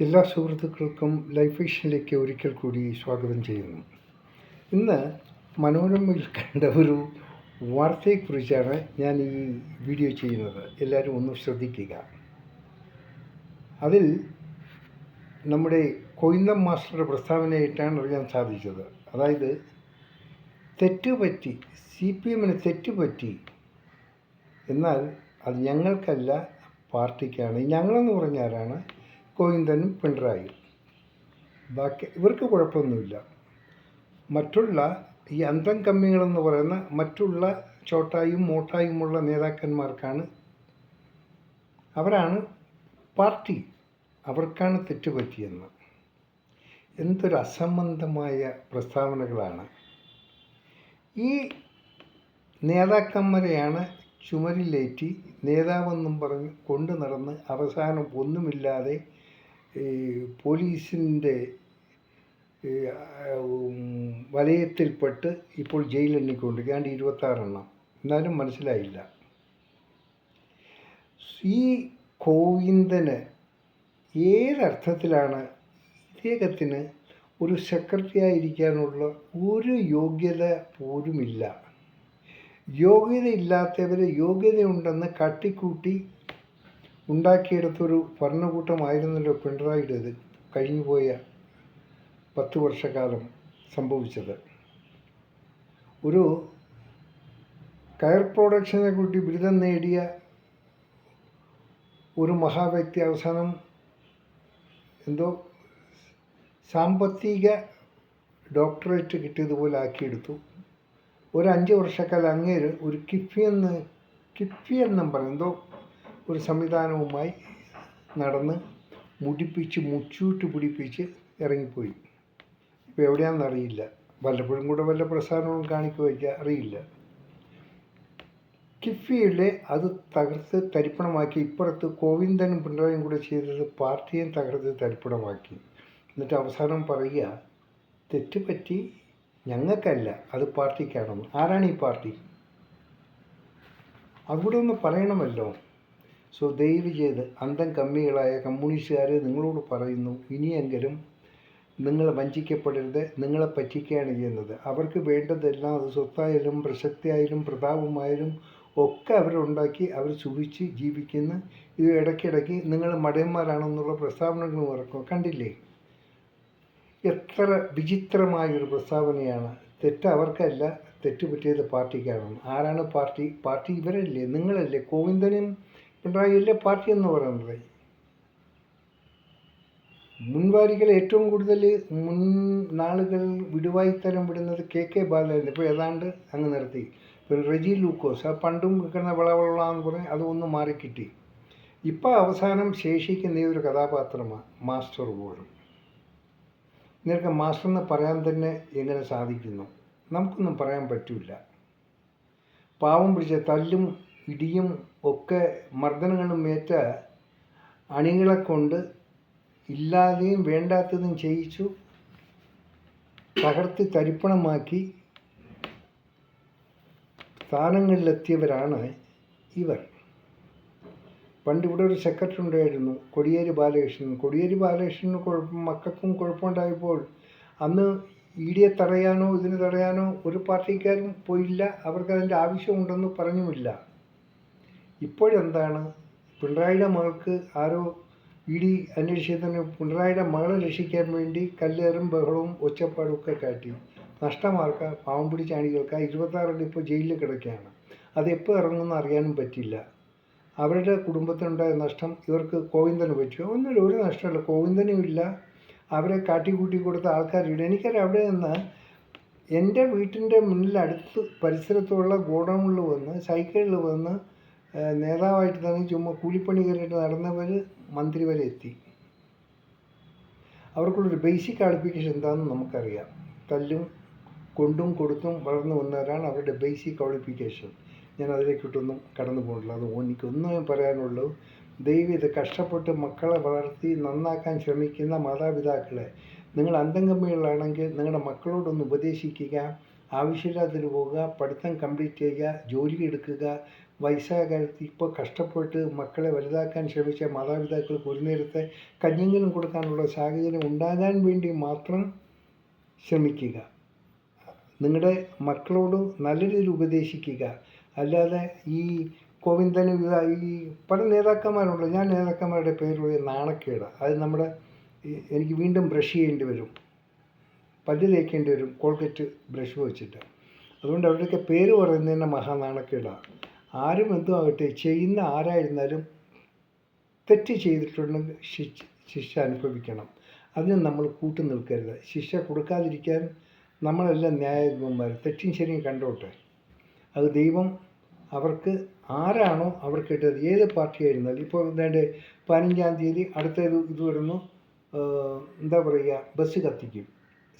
എല്ലാ സുഹൃത്തുക്കൾക്കും ലൈഫ് വിഷനിലേക്ക് ഒരിക്കൽ കൂടി സ്വാഗതം ചെയ്യുന്നു. ഇന്ന് മനോരമയിൽ കണ്ട ഒരു വാർത്തയെക്കുറിച്ചാണ് ഞാൻ ഈ വീഡിയോ ചെയ്യുന്നത്. എല്ലാവരും ഒന്ന് ശ്രദ്ധിക്കുക. അതിൽ നമ്മുടെ കൊയിന്തം മാസ്റ്ററുടെ പ്രസ്താവനയായിട്ടാണ് അറിയാൻ സാധിച്ചത്. അതായത് തെറ്റുപറ്റി, CPM-ന് തെറ്റുപറ്റി, എന്നാൽ അത് ഞങ്ങൾക്കല്ല പാർട്ടിക്കാണ്. ഞങ്ങളെന്ന് പറഞ്ഞാലാണ് ഗോവിന്ദനും പിണറായിയും. ബാക്കി ഇവർക്ക് കുഴപ്പമൊന്നുമില്ല. മറ്റുള്ള ഈ അന്തം കമ്മികളെന്ന് പറയുന്ന മറ്റുള്ള ചോട്ടായും മോട്ടായുമുള്ള നേതാക്കന്മാർക്കാണ്, അവരാണ് പാർട്ടി, അവർക്കാണ് തെറ്റുപറ്റിയെന്ന്. എന്തൊരു അസംബന്ധമായ പ്രസ്താവനകളാണ്. ഈ നേതാക്കന്മാരെയാണ് ചുമരിലേറ്റി നേതാവെന്നും പറഞ്ഞ് കൊണ്ടു നടന്ന് അവസാനം ഒന്നുമില്ലാതെ പോലീസിൻ്റെ വലയത്തിൽപ്പെട്ട് ഇപ്പോൾ ജയിലെണ്ണിക്കൊണ്ട് 26 എണ്ണം. എന്നാലും മനസ്സിലായില്ല. ഈ ഗോവിന്ദന് ഏതർത്ഥത്തിലാണ് ഇദ്ദേഹത്തിന് ഒരു സെക്രട്ടറി ആയിരിക്കാനുള്ള ഒരു യോഗ്യത പോലുമില്ല. യോഗ്യതയില്ലാത്തവരെ യോഗ്യതയുണ്ടെന്ന് കാട്ടിക്കൂട്ടി ഉണ്ടാക്കിയെടുത്തൊരു ഭരണകൂട്ടമായിരുന്നല്ലോ പിണറായിയുടേത് കഴിഞ്ഞുപോയ 10 വർഷക്കാലം സംഭവിച്ചത്. ഒരു കയർ പ്രൊഡക്ഷനെ കൂട്ടി ബിരുദം നേടിയ ഒരു മഹാവ്യക്തി അവസാനം എന്തോ സാമ്പത്തിക ഡോക്ടറേറ്റ് കിട്ടിയതുപോലെ ആക്കിയെടുത്തു. ഒരു 5 വർഷക്കാലം അങ്ങേര് ഒരു കിഫ്ബി എന്നും എന്തോ ഒരു സംവിധാനവുമായി നടന്ന് മുച്ചൂട്ട് പിടിപ്പിച്ച് ഇറങ്ങിപ്പോയി. ഇപ്പോൾ എവിടെയാണെന്നറിയില്ല. വല്ലപ്പോഴും കൂടെ വല്ല പ്രസ്ഥാനവും കാണിക്കുമായിരിക്കുക, അറിയില്ല. കിഫ്ബിയിലെ അത് തകർത്ത് തരിപ്പണമാക്കി. ഇപ്പുറത്ത് ഗോവിന്ദനും പിണറായും കൂടെ ചെയ്തത് പാർട്ടിയും തകർത്ത് തരിപ്പണമാക്കി. എന്നിട്ട് അവസാനം പറയുക തെറ്റുപറ്റി ഞങ്ങൾക്കല്ല, അത് പാർട്ടിക്കാണെന്ന്. ആരാണ് ഈ പാർട്ടി? അവിടെ ഒന്ന് പറയണമല്ലോ. സോ ദയവ് ചെയ്ത് അന്തം കമ്മികളായ കമ്മ്യൂണിസ്റ്റുകാർ നിങ്ങളോട് പറയുന്നു, ഇനിയെങ്കിലും നിങ്ങൾ വഞ്ചിക്കപ്പെടരുത്. നിങ്ങളെ പറ്റിക്കുകയാണ് ചെയ്യുന്നത്. അവർക്ക് വേണ്ടതെല്ലാം അത് സ്വത്തായാലും പ്രശസ്തിയായാലും പ്രതാപമായാലും ഒക്കെ അവരുണ്ടാക്കി അവർ സുഖിച്ച് ജീവിക്കുന്ന. ഇത് ഇടയ്ക്കിടയ്ക്ക് നിങ്ങൾ മടയന്മാരാണെന്നുള്ള പ്രസ്താവനകൾ ഇറക്കും. കണ്ടില്ലേ? എത്ര വിചിത്രമായൊരു പ്രസ്താവനയാണ്. തെറ്റ് അവർക്കല്ല, തെറ്റുപറ്റിയത് പാർട്ടിക്കാണെന്ന്. ആരാണ് പാർട്ടി? പാർട്ടി ഇവരല്ലേ, നിങ്ങളല്ലേ. ഗോവിന്ദനും പിണറായിയല്ലേ പാർട്ടി എന്ന് പറയുന്നത്. മുൻവാരികൾ ഏറ്റവും കൂടുതൽ നാളുകൾ വിടുവായിത്തരം വിടുന്നത് KK ബാലൻ. ഇപ്പോൾ ഏതാണ്ട് അങ്ങ് നിർത്തി. പിന്നെ റെജി ലൂക്കോസ്, ആ പണ്ടും കിട്ടുന്ന വളവളാന്ന് പറഞ്ഞ് അതൊന്ന് മാറിക്കിട്ടി. ഇപ്പം അവസാനം ശേഷിക്കുന്ന ഒരു കഥാപാത്രമാണ് മാസ്റ്റർ പോലും. നിനക്ക് മാസ്റ്റർ എന്ന് പറയാൻ തന്നെ എങ്ങനെ സാധിക്കുന്നു? നമുക്കൊന്നും പറയാൻ പറ്റില്ല. പാവം പിടിച്ച തല്ലും ഇടിയും ഒക്കെ മർദ്ദനങ്ങളും ഏറ്റ അണികളെ കൊണ്ട് ഇല്ലാതെയും വേണ്ടാത്തതും ചെയ്യിച്ചു തകർത്ത് തരിപ്പണമാക്കി സ്ഥാനങ്ങളിലെത്തിയവരാണ് ഇവർ. പണ്ട് ഇവിടെ ഒരു സെക്രട്ടറി ഉണ്ടായിരുന്നു, കോടിയേരി ബാലകൃഷ്ണൻ. കോടിയേരി ബാലകൃഷ്ണന് മക്കൾക്കും കുഴപ്പമുണ്ടായപ്പോൾ അന്ന് ED തടയാനോ ഇതിന് തടയാനോ ഒരു പാർട്ടിക്കാരും പോയില്ല. അവർക്കതിൻ്റെ ആവശ്യമുണ്ടെന്ന് പറഞ്ഞുമില്ല. ഇപ്പോഴെന്താണ്? പിണറായിയുടെ മകൾക്ക് ആരോ ED അന്വേഷിച്ചതിന് പിണറായിയുടെ മകളെ രക്ഷിക്കാൻ വേണ്ടി കല്ലേറും ബഹളവും ഒച്ചപ്പാടും ഒക്കെ കാട്ടി. നഷ്ടമാർക്ക? പാവം പിടിച്ച അണികൾക്ക്. 26 ഇപ്പോൾ ജയിലിൽ കിടക്കുകയാണ്. അതെപ്പോൾ ഇറങ്ങുമെന്ന് അറിയാനും പറ്റില്ല. അവരുടെ കുടുംബത്തിനുണ്ടായ നഷ്ടം ഇവർക്ക് ഗോവിന്ദന് പറ്റുമോ? ഒന്നുമില്ല, ഒരു നഷ്ടമല്ല. ഗോവിന്ദനും ഇല്ല, അവരെ കാട്ടിക്കൂട്ടി കൊടുത്ത ആൾക്കാരില്ല. എനിക്കറിയാം. അവിടെ നിന്ന് എൻ്റെ വീട്ടിൻ്റെ മുന്നിൽ അടുത്ത് പരിസരത്തുള്ള ഗോഡൗണിൽ വന്ന് സൈക്കിളിൽ വന്ന് നേതാവായിട്ട് തന്നെ ചുമ്മാ കൂലിപ്പണി കയറിയിട്ട് നടന്നവർ മന്ത്രി വരെ എത്തി. അവർക്കുള്ളൊരു ബേസിക് ക്വാളിഫിക്കേഷൻ എന്താണെന്ന് നമുക്കറിയാം. തല്ലും കൊണ്ടും കൊടുത്തും വളർന്നു വന്നവരാണ് അവരുടെ ബേസിക് ക്വാളിഫിക്കേഷൻ. ഞാൻ അതിലേക്കിട്ടൊന്നും കടന്നു പോകില്ല. അത് എനിക്കൊന്നും പറയാനുള്ളൂ. ദൈവം ഇത് കഷ്ടപ്പെട്ട് മക്കളെ വളർത്തി നന്നാക്കാൻ ശ്രമിക്കുന്ന മാതാപിതാക്കളെ, നിങ്ങൾ അന്തം കമ്മികളാണെങ്കിൽ നിങ്ങളുടെ മക്കളോടൊന്ന് ഉപദേശിക്കുക. ആവശ്യമില്ലാത്തതിന് പോവുക, പഠിത്തം കംപ്ലീറ്റ് ചെയ്യുക, ജോലി എടുക്കുക, വയസ്സായ കാലത്ത് ഇപ്പോൾ കഷ്ടപ്പെട്ട് മക്കളെ വലുതാക്കാൻ ശ്രമിച്ച മാതാപിതാക്കൾക്ക് ഒരു നേരത്തെ കഞ്ഞിയെങ്കിലും കൊടുക്കാനുള്ള സാഹചര്യം ഉണ്ടാകാൻ വേണ്ടി മാത്രം ശ്രമിക്കുക. നിങ്ങളുടെ മക്കളോട് നല്ല രീതിയിൽ ഉപദേശിക്കുക. അല്ലാതെ ഈ ഗോവിന്ദന് ഈ പല നേതാക്കന്മാരുണ്ട്, ഞാൻ നേതാക്കന്മാരുടെ പേരുള്ള നാണക്കേട്. അത് നമ്മുടെ എനിക്ക് വീണ്ടും ബ്രഷ് ചെയ്യേണ്ടി വരും, പല്ല് തേക്കേണ്ടി വരും കോൾഗേറ്റ് ബ്രഷ് വെച്ചിട്ട്. അതുകൊണ്ട് അവരുടെയൊക്കെ പേര് പറയുന്നത് തന്നെ മഹാനാണക്കേടാണ്. ആരും എന്തോ ആകട്ടെ, ചെയ്യുന്ന ആരായിരുന്നാലും തെറ്റ് ചെയ്തിട്ടുണ്ടെങ്കിൽ ശിക്ഷ അനുഭവിക്കണം. അതിന് നമ്മൾ കൂട്ടു നിൽക്കരുത്. ശിക്ഷ കൊടുക്കാതിരിക്കാൻ നമ്മളെല്ലാം ന്യായാധിപന്മാർ. തെറ്റും ശരിയും കണ്ടോട്ടെ. അത് ദൈവം അവർക്ക് ആരാണോ അവർക്ക് ഇട്ടത്, ഏത് പാർട്ടിയായിരുന്നാലും. ഇപ്പോൾ എന്താണ്ട് 15-ാം തീയതി അടുത്തൊരു ഇത് വരുന്നു, എന്താ പറയുക, ബസ് കത്തിക്കും,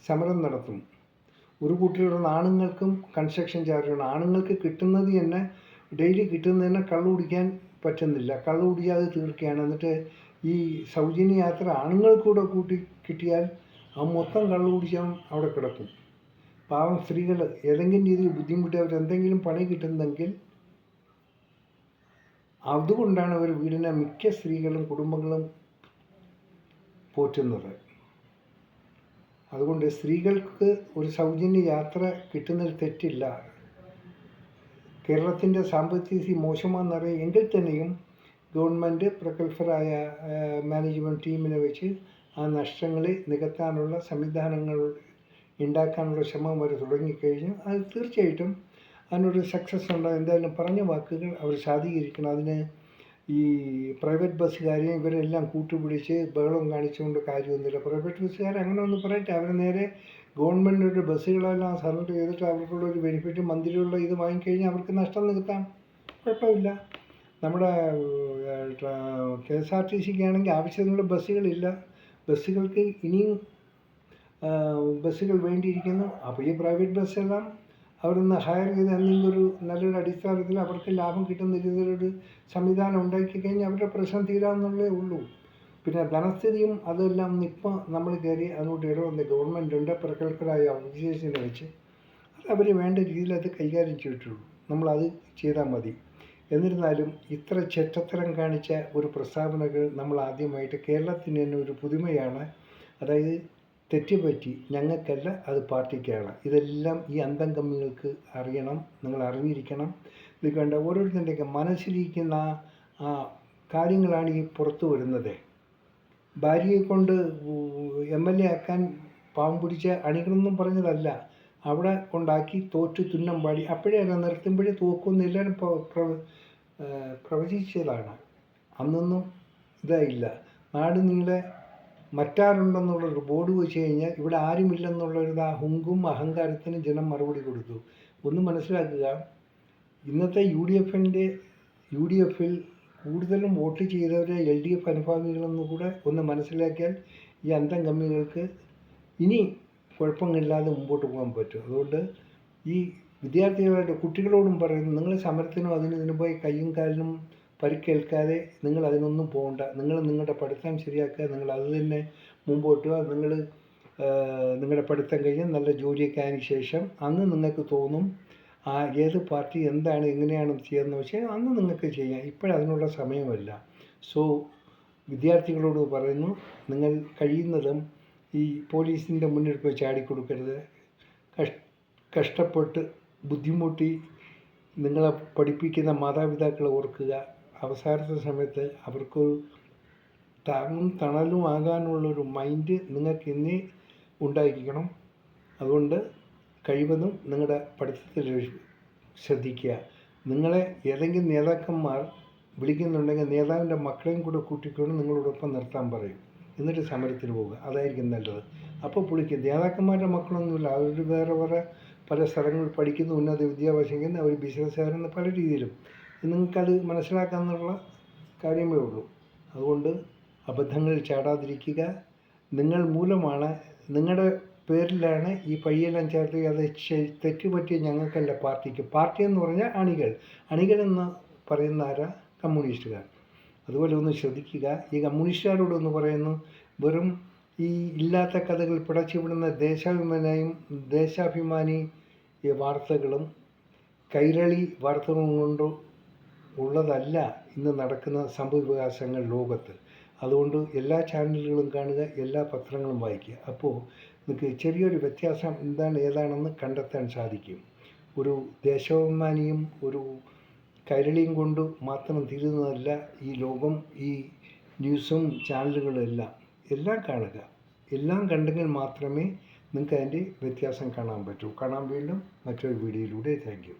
സമരം നടത്തും. ഒരു കൂട്ടരുള്ള ആണുങ്ങൾക്കും കൺസ്ട്രക്ഷൻ ചാർജാണ്. ആണുങ്ങൾക്ക് കിട്ടുന്നത് തന്നെ, ഡെയിലി കിട്ടുന്നത് തന്നെ കള്ളു കുടിക്കാൻ പറ്റുന്നില്ല, കള്ളു കുടിക്കാതെ തീർക്കുകയാണ്. എന്നിട്ട് ഈ സൗജന്യ യാത്ര ആണുങ്ങൾക്കൂടെ കൂട്ടി കിട്ടിയാൽ ആ മൊത്തം കള്ളു കുടിച്ചാൽ അവിടെ കിടക്കും. പാവം സ്ത്രീകൾ ഏതെങ്കിലും രീതിയിൽ ബുദ്ധിമുട്ടി അവരെന്തെങ്കിലും പണി കിട്ടുന്നെങ്കിൽ അതുകൊണ്ടാണ് അവർ വീടിനെ മിക്ക സ്ത്രീകളും കുടുംബങ്ങളും പോറ്റുന്നത്. അതുകൊണ്ട് സ്ത്രീകൾക്ക് ഒരു സൗജന്യ യാത്ര കിട്ടുന്നതിൽ തെറ്റില്ല. കേരളത്തിൻ്റെ സാമ്പത്തിക സ്ഥിതി മോശമാണെന്നറിയാം എങ്കിൽ തന്നെയും ഗവൺമെൻറ് പ്രഗത്ഭരായ മാനേജ്മെൻറ്റ് ടീമിനെ വെച്ച് ആ നഷ്ടങ്ങളെ നികത്താനുള്ള സംവിധാനങ്ങൾ ഉണ്ടാക്കാനുള്ള ശ്രമം അവർ തുടങ്ങിക്കഴിഞ്ഞു. അത് തീർച്ചയായിട്ടും അതിനൊരു സക്സസ് ഉണ്ട്. എന്തായാലും പറഞ്ഞ വാക്കുകൾ അവർ സാധീകരിക്കണം. അതിന് ഈ പ്രൈവറ്റ് ബസ്സുകാരെയും ഇവരെല്ലാം കൂട്ടുപിടിച്ച് ബഹളം കാണിച്ചുകൊണ്ട് കാര്യമൊന്നുമില്ല. പ്രൈവറ്റ് ബസ്സുകാർ അങ്ങനെ ഒന്ന് പറയട്ടെ, അവർ നേരെ ഗവൺമെൻറ്റിൻ്റെ ബസ്സുകളെല്ലാം സറണ്ടർ ചെയ്തിട്ട് അവർക്കുള്ള ഒരു ബെനിഫിറ്റ് മന്ത്ലിയുള്ള ഇത് വാങ്ങിക്കഴിഞ്ഞാൽ അവർക്ക് നഷ്ടം നികത്താം, കുഴപ്പമില്ല. നമ്മുടെ KSRTC ആണെങ്കിൽ ആവശ്യത്തിനുള്ള ബസ്സുകളില്ല, ബസ്സുകൾക്ക് ഇനിയും ബസ്സുകൾ വേണ്ടിയിരിക്കുന്നു. അപ്പോൾ ഈ പ്രൈവറ്റ് ബസ്സെല്ലാം അവരൊന്ന് ഹയർ ചെയ്ത് എന്തെങ്കിലും ഒരു നല്ലൊരു അടിസ്ഥാനത്തിൽ അവർക്ക് ലാഭം കിട്ടുന്ന രീതിയിലൊരു സംവിധാനം ഉണ്ടാക്കി കഴിഞ്ഞാൽ അവരുടെ പ്രശ്നം തീരാമെന്നുള്ളേ ഉള്ളൂ. പിന്നെ ധനസ്ഥിതിയും അതെല്ലാം ഇപ്പം നമ്മൾ കയറി അതിനോട്ട് ഇടവന്ന ഗവൺമെൻറ് ഉണ്ട്, പ്രഗത്ഭരായ ഓഫീസേഴ്സിനെ വെച്ച് അത് അവർ വേണ്ട രീതിയിൽ അത് കൈകാര്യം ചെയ്തിട്ടുള്ളൂ. നമ്മളത് ചെയ്താൽ മതി. എന്നിരുന്നാലും ഇത്ര ചെറ്റത്തരം കാണിച്ച ഒരു പ്രസ്താവനകൾ നമ്മൾ ആദ്യമായിട്ട്, കേരളത്തിന് തന്നെ ഒരു പുതുമയാണ്. അതായത് തെറ്റുപറ്റി ഞങ്ങൾക്കല്ല, അത് പാർട്ടിക്കാണ്. ഇതെല്ലാം ഈ അന്തം കമ്മികൾക്ക് അറിയണം, നിങ്ങൾ അറിഞ്ഞിരിക്കണം. ഇത് കണ്ട ഓരോരുത്തരുടെയൊക്കെ മനസ്സിലിരിക്കുന്ന ആ കാര്യങ്ങളാണ് ഈ പുറത്തു വരുന്നത്. ഭാര്യയെ കൊണ്ട് MLA ആക്കാൻ പാവം പിടിച്ച അണികളൊന്നും പറഞ്ഞതല്ല, അവിടെ കൊണ്ടാക്കി തോറ്റു തുന്നം പാടി. അപ്പോഴേ അല്ല, നിർത്തുമ്പോഴേ തോക്കുമെന്ന് എല്ലാവരും പ്രവചിച്ചതാണ്. അന്നൊന്നും ഇതായില്ല. നാട് നീളെ മറ്റാരുണ്ടെന്നുള്ളൊരു ബോർഡ് വെച്ച് കഴിഞ്ഞാൽ ഇവിടെ ആരുമില്ലെന്നുള്ളൊരു ആ ഹുങ്കും അഹങ്കാരത്തിന് ജനം മറുപടി കൊടുത്തു. ഒന്ന് മനസ്സിലാക്കുക, ഇന്നത്തെ UDFിൽ കൂടുതലും വോട്ട് ചെയ്തവരെ LDF അനുഭാവികളെന്ന് കൂടെ ഒന്ന് മനസ്സിലാക്കിയാൽ ഈ അന്തം കമ്മികൾക്ക് ഇനി കുഴപ്പങ്ങളില്ലാതെ മുമ്പോട്ട് പോകാൻ പറ്റും. അതുകൊണ്ട് ഈ വിദ്യാർത്ഥികളായിട്ട് കുട്ടികളോടും പറയുന്നു, നിങ്ങൾ സമരത്തിനും ഇതിനു പോയി കയ്യും കാലിനും പരിക്കേൽക്കാതെ നിങ്ങൾ അതിനൊന്നും പോകണ്ട. നിങ്ങൾ നിങ്ങളുടെ പഠിത്തം ശരിയാക്കുക, നിങ്ങൾ അത് തന്നെ മുമ്പോട്ട് പോവുക. നിങ്ങൾ നിങ്ങളുടെ പഠിത്തം കഴിഞ്ഞ് നല്ല ജോലിയൊക്കെ ആയതിനു ശേഷം അന്ന് നിങ്ങൾക്ക് തോന്നും ഏത് പാർട്ടി എന്താണ് എങ്ങനെയാണ് ചെയ്യുന്നത് വെച്ചാൽ അന്ന് നിങ്ങൾക്ക് ചെയ്യാം. ഇപ്പോഴതിനുള്ള സമയമല്ല. സോ വിദ്യാർത്ഥികളോട് പറയുന്നു, നിങ്ങൾ കഴിയുന്നതും ഈ പോലീസിൻ്റെ മുന്നിൽ പോയി ചാടിക്കൊടുക്കരുത്. കഷ്ടപ്പെട്ട് ബുദ്ധിമുട്ടി നിങ്ങളെ പഠിപ്പിക്കുന്ന മാതാപിതാക്കളെ ഓർക്കുക. അവസാനത്തെ സമയത്ത് അവർക്കൊരു താങ്ങും തണലും ആകാനുള്ളൊരു മൈൻഡ് നിങ്ങൾക്ക് ഇന്നേ ഉണ്ടായിരിക്കണം. അതുകൊണ്ട് കഴിവതും നിങ്ങളുടെ പഠിത്തത്തിൽ ശ്രദ്ധിക്കുക. നിങ്ങളെ ഏതെങ്കിലും നേതാക്കന്മാർ വിളിക്കുന്നുണ്ടെങ്കിൽ നേതാവിൻ്റെ മക്കളെയും കൂടെ കൂട്ടിക്കൊണ്ട് നിങ്ങളോടൊപ്പം നിർത്താൻ പറയും. എന്നിട്ട് സമരത്തിന് പോവുക, അതായിരിക്കും നല്ലത്. അപ്പോൾ പുള്ളിക്ക് നേതാക്കന്മാരുടെ മക്കളൊന്നുമില്ല, അവർ വേറെ പല സ്ഥലങ്ങളിൽ പഠിക്കുന്നു, ഉന്നത വിദ്യാഭ്യാസം, അവർ ബിസിനസ്സുകാരെന്ന് പല രീതിയിലും. നിങ്ങൾക്കത് മനസ്സിലാക്കാമെന്നുള്ള കാര്യമേ ഉള്ളൂ. അതുകൊണ്ട് അബദ്ധങ്ങളിൽ ചാടാതിരിക്കുക. നിങ്ങൾ മൂലമാണ്, നിങ്ങളുടെ പേരിലാണ് ഈ പയ്യെല്ലാം ചേർത്ത്. അത് തെറ്റുപറ്റിയ ഞങ്ങൾക്കല്ല, പാർട്ടിക്ക്. പാർട്ടി എന്ന് പറഞ്ഞാൽ അണികളെന്ന് പറയുന്ന ആരാ? കമ്മ്യൂണിസ്റ്റുകാർ. അതുപോലെ ഒന്ന് ശ്രദ്ധിക്കുക. ഈ കമ്മ്യൂണിസ്റ്റുകാരോടൊന്ന് പറയുന്നു, വെറും ഈ ഇല്ലാത്ത കഥകൾ പിടച്ചുവിടുന്ന ദേശാഭിമാനി വാർത്തകളും കൈരളി വാർത്തകളും കൊണ്ട് ഉള്ളതല്ല ഇന്ന് നടക്കുന്ന സംഭവവികാസങ്ങൾ ലോകത്ത്. അതുകൊണ്ട് എല്ലാ ചാനലുകളും കാണുക, എല്ലാ പത്രങ്ങളും വായിക്കുക. അപ്പോൾ നിങ്ങൾക്ക് ചെറിയൊരു വ്യത്യാസം ഏതാണെന്ന് കണ്ടെത്താൻ സാധിക്കും. ഒരു ദേശാഭിമാനിയും ഒരു കൈരളിയും കൊണ്ട് മാത്രം തീരുന്നതല്ല ഈ ലോകം, ഈ ന്യൂസും ചാനലുകളും എല്ലാം കാണുക. എല്ലാം കണ്ടെങ്കിൽ മാത്രമേ നിങ്ങൾക്ക് അതിൻ്റെ വ്യത്യാസം കാണാൻ പറ്റൂ. കാണാൻ വീണ്ടും മറ്റൊരു വീഡിയോയിലൂടെ. Thank you.